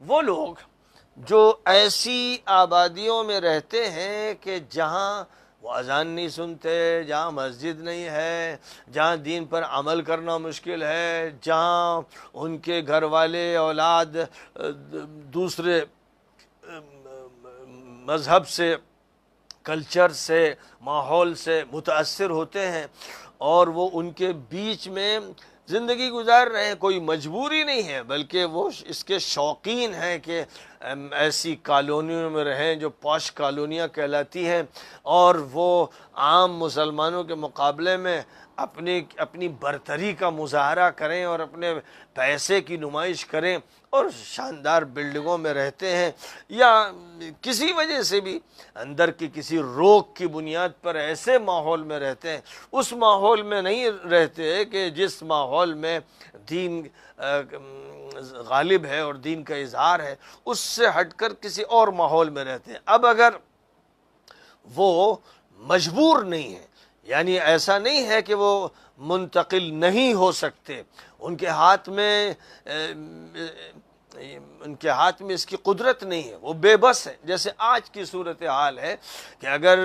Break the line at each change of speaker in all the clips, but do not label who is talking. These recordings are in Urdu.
وہ لوگ جو ایسی آبادیوں میں رہتے ہیں کہ جہاں وہ اذان نہیں سنتے، جہاں مسجد نہیں ہے، جہاں دین پر عمل کرنا مشکل ہے، جہاں ان کے گھر والے اولاد دوسرے مذہب سے، کلچر سے، ماحول سے متاثر ہوتے ہیں اور وہ ان کے بیچ میں زندگی گزار رہے ہیں، کوئی مجبوری نہیں ہے بلکہ وہ اس کے شوقین ہیں کہ ایسی کالونیوں میں رہیں جو پاش کالونیاں کہلاتی ہیں، اور وہ عام مسلمانوں کے مقابلے میں اپنی برتری کا مظاہرہ کریں اور اپنے پیسے کی نمائش کریں اور شاندار بلڈنگوں میں رہتے ہیں، یا کسی وجہ سے بھی اندر کی کسی روک کی بنیاد پر ایسے ماحول میں رہتے ہیں، اس ماحول میں نہیں رہتے کہ جس ماحول میں دین غالب ہے اور دین کا اظہار ہے، اس سے ہٹ کر کسی اور ماحول میں رہتے ہیں۔ اب اگر وہ مجبور نہیں ہے، یعنی ایسا نہیں ہے کہ وہ منتقل نہیں ہو سکتے، ان کے ہاتھ میں اس کی قدرت نہیں ہے، وہ بے بس ہے، جیسے آج کی صورتحال ہے کہ اگر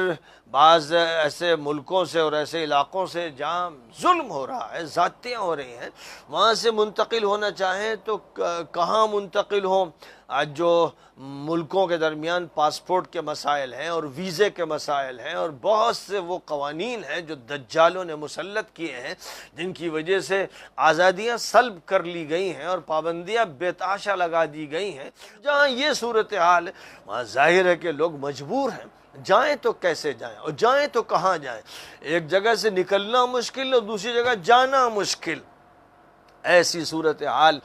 بعض ایسے ملکوں سے اور ایسے علاقوں سے جہاں ظلم ہو رہا ہے، زیادتیاں ہو رہی ہیں، وہاں سے منتقل ہونا چاہیں تو کہاں منتقل ہوں؟ آج جو ملکوں کے درمیان پاسپورٹ کے مسائل ہیں اور ویزے کے مسائل ہیں اور بہت سے وہ قوانین ہیں جو دجالوں نے مسلط کیے ہیں، جن کی وجہ سے آزادیاں سلب کر لی گئی ہیں اور پابندیاں بے تحاشا لگا دی گئی ہیں، جہاں یہ صورتحال ہے وہاں ظاہر ہے کہ لوگ مجبور ہیں۔ جائیں تو کیسے جائیں اور جائیں تو کہاں جائیں؟ ایک جگہ سے نکلنا مشکل اور دوسری جگہ جانا مشکل۔ ایسی صورتحال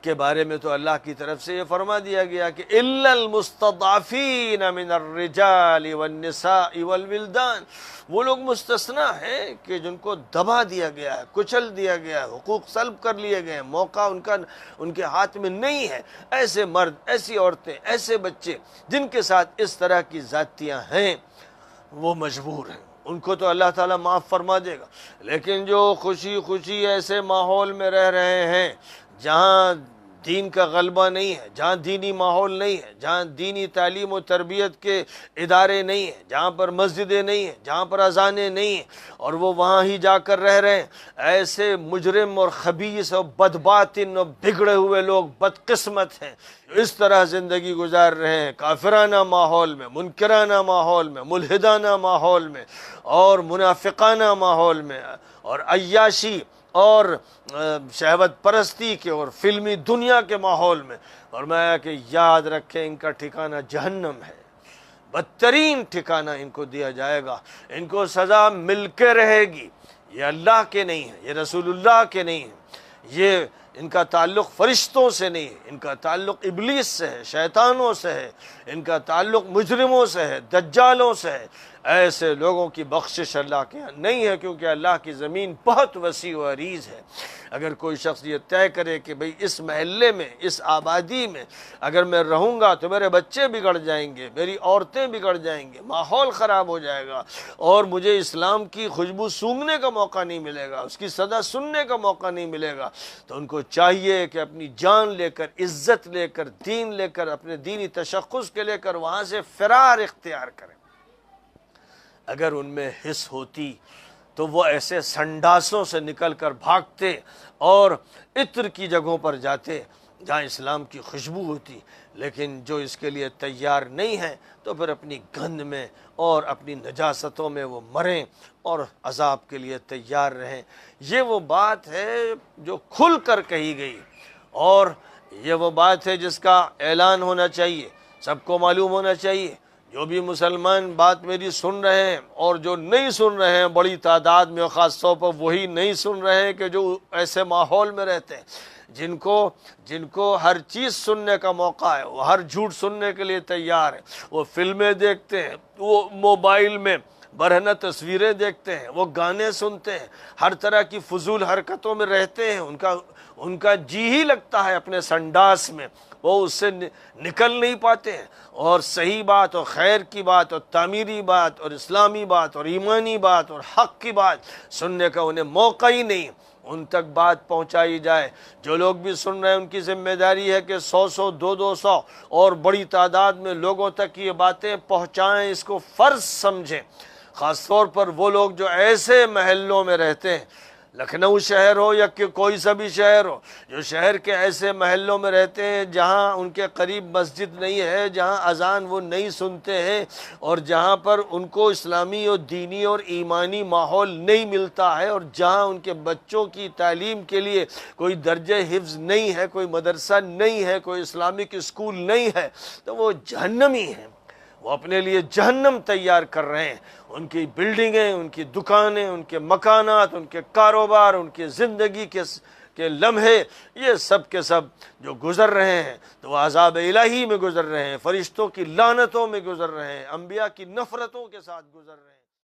کے بارے میں تو اللہ کی طرف سے یہ فرما دیا گیا کہ الا المستضعفین من الرجال والنساء والولدان، وہ لوگ مستثنا ہیں کہ جن کو دبا دیا گیا ہے، کچل دیا گیا ہے، حقوق سلب کر لیے گئے ہیں، موقع ان کے ہاتھ میں نہیں ہے۔ ایسے مرد، ایسی عورتیں، ایسے بچے جن کے ساتھ اس طرح کی زیادتیاں ہیں وہ مجبور ہیں، ان کو تو اللہ تعالیٰ معاف فرما دے گا۔ لیکن جو خوشی خوشی ایسے ماحول میں رہ رہے ہیں جہاں دین کا غلبہ نہیں ہے، جہاں دینی ماحول نہیں ہے، جہاں دینی تعلیم و تربیت کے ادارے نہیں ہیں، جہاں پر مسجدیں نہیں ہیں، جہاں پر اذانیں نہیں ہیں، اور وہ وہاں ہی جا کر رہ رہے ہیں، ایسے مجرم اور خبیث اور بدباطن اور بگڑے ہوئے لوگ بدقسمت ہیں، اس طرح زندگی گزار رہے ہیں، کافرانہ ماحول میں، منکرانہ ماحول میں، ملحدانہ ماحول میں اور منافقانہ ماحول میں اور عیاشی اور شہوت پرستی کے اور فلمی دنیا کے ماحول میں۔ فرمایا کہ یاد رکھیں ان کا ٹھکانہ جہنم ہے، بدترین ٹھکانہ ان کو دیا جائے گا، ان کو سزا مل کے رہے گی۔ یہ اللہ کے نہیں ہے، یہ رسول اللہ کے نہیں ہے، یہ ان کا تعلق فرشتوں سے نہیں ہے، ان کا تعلق ابلیس سے ہے، شیطانوں سے ہے، ان کا تعلق مجرموں سے ہے، دجالوں سے ہے۔ ایسے لوگوں کی بخشش اللہ کے یہاں نہیں ہے، کیونکہ اللہ کی زمین بہت وسیع و عریض ہے۔ اگر کوئی شخص یہ طے کرے کہ بھئی اس محلے میں، اس آبادی میں اگر میں رہوں گا تو میرے بچے بگڑ جائیں گے، میری عورتیں بگڑ جائیں گے، ماحول خراب ہو جائے گا اور مجھے اسلام کی خوشبو سونگھنے کا موقع نہیں ملے گا، اس کی صدا سننے کا موقع نہیں ملے گا، تو ان کو چاہیے کہ اپنی جان لے کر، عزت لے کر، دین لے کر، اپنے دینی تشخص کے لے کر وہاں سے فرار اختیار کریں۔ اگر ان میں حس ہوتی تو وہ ایسے سنڈاسوں سے نکل کر بھاگتے اور عطر کی جگہوں پر جاتے جہاں اسلام کی خوشبو ہوتی، لیکن جو اس کے لیے تیار نہیں ہیں تو پھر اپنی گند میں اور اپنی نجاستوں میں وہ مریں اور عذاب کے لیے تیار رہیں۔ یہ وہ بات ہے جو کھل کر کہی گئی، اور یہ وہ بات ہے جس کا اعلان ہونا چاہیے، سب کو معلوم ہونا چاہیے۔ جو بھی مسلمان بات میری سن رہے ہیں اور جو نہیں سن رہے ہیں بڑی تعداد میں، اور خاص طور پر وہی نہیں سن رہے ہیں کہ جو ایسے ماحول میں رہتے ہیں، جن کو ہر چیز سننے کا موقع ہے، وہ ہر جھوٹ سننے کے لیے تیار ہیں، وہ فلمیں دیکھتے ہیں، وہ موبائل میں برہنہ تصویریں دیکھتے ہیں، وہ گانے سنتے ہیں، ہر طرح کی فضول حرکتوں میں رہتے ہیں، ان کا جی ہی لگتا ہے اپنے سنڈاس میں، وہ اس سے نکل نہیں پاتے ہیں، اور صحیح بات اور خیر کی بات اور تعمیری بات اور اسلامی بات اور ایمانی بات اور حق کی بات سننے کا انہیں موقع ہی نہیں۔ ان تک بات پہنچائی جائے۔ جو لوگ بھی سن رہے ہیں ان کی ذمہ داری ہے کہ 100 200 اور بڑی تعداد میں لوگوں تک یہ باتیں پہنچائیں، اس کو فرض سمجھیں۔ خاص طور پر وہ لوگ جو ایسے محلوں میں رہتے ہیں، لکھنؤ شہر ہو یا کہ کوئی سا بھی شہر ہو، جو شہر کے ایسے محلوں میں رہتے ہیں جہاں ان کے قریب مسجد نہیں ہے، جہاں اذان وہ نہیں سنتے ہیں، اور جہاں پر ان کو اسلامی اور دینی اور ایمانی ماحول نہیں ملتا ہے، اور جہاں ان کے بچوں کی تعلیم کے لیے کوئی درجہ حفظ نہیں ہے، کوئی مدرسہ نہیں ہے، کوئی اسلامک اسکول نہیں ہے، تو وہ جہنمی ہیں۔ وہ اپنے لیے جہنم تیار کر رہے ہیں۔ ان کی بلڈنگیں، ان کی دکانیں، ان کے مکانات، ان کے کاروبار، ان کی زندگی کے لمحے، یہ سب کے سب جو گزر رہے ہیں تو وہ عذاب الہی میں گزر رہے ہیں، فرشتوں کی لعنتوں میں گزر رہے ہیں، انبیاء کی نفرتوں کے ساتھ گزر رہے ہیں۔